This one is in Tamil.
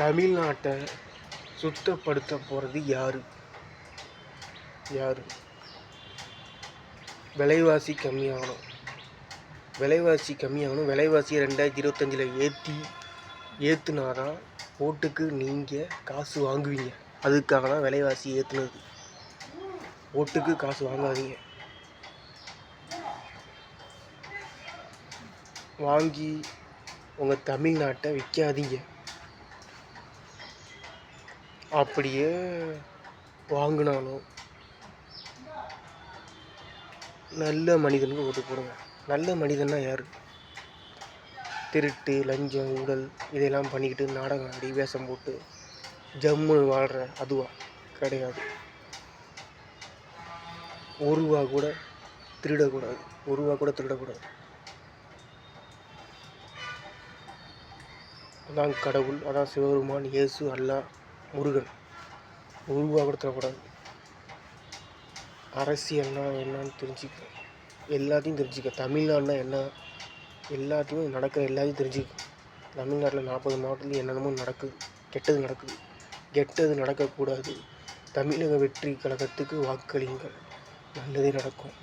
தமிழ்நாட்டை சுத்தப்படுத்த போகிறது யார்? விலைவாசி கம்மியாகணும். விலைவாசியை 2025 ஏற்றுனாதான் ஓட்டுக்கு நீங்கள் காசு வாங்குவீங்க. அதுக்காக தான் விலைவாசி ஏற்றுனது. ஓட்டுக்கு காசு வாங்காதீங்க. வாங்கி உங்கள் தமிழ்நாட்டை விற்காதீங்க. அப்படியே வாங்கினாலும் நல்ல மனிதனுக்கு ஓட்டு போடுங்க. நல்ல மனிதன்னா யார்? திருட்டு, லஞ்சம், ஊழல் இதையெல்லாம் பண்ணிக்கிட்டு நாடகம் ஆடி வேஷம் போட்டு ஜம்முன்னு வாழ்கிற அதுவா? கிடையாது. ஒரு ரூபா கூட திருடக்கூடாது. அதான் கடவுள், அதான் சிவபெருமான், இயேசு, அல்லாஹ், முருகன். ஒரு ரூபா கூட தரக்கூடாது. அரசியல்னா என்னன்னு தெரிஞ்சுக்க, எல்லாத்தையும் தெரிஞ்சுக்க. தமிழ்நாடுனா என்ன, எல்லாத்தையும் நடக்கிற எல்லாத்தையும் தெரிஞ்சுக்க. தமிழ்நாட்டில் 40 மாவட்டத்தில் என்னென்னமோ நடக்குது, கெட்டது நடக்கக்கூடாது. தமிழக வெற்றி கழகத்துக்கு வாக்களியுங்கள், நல்லதே நடக்கும்.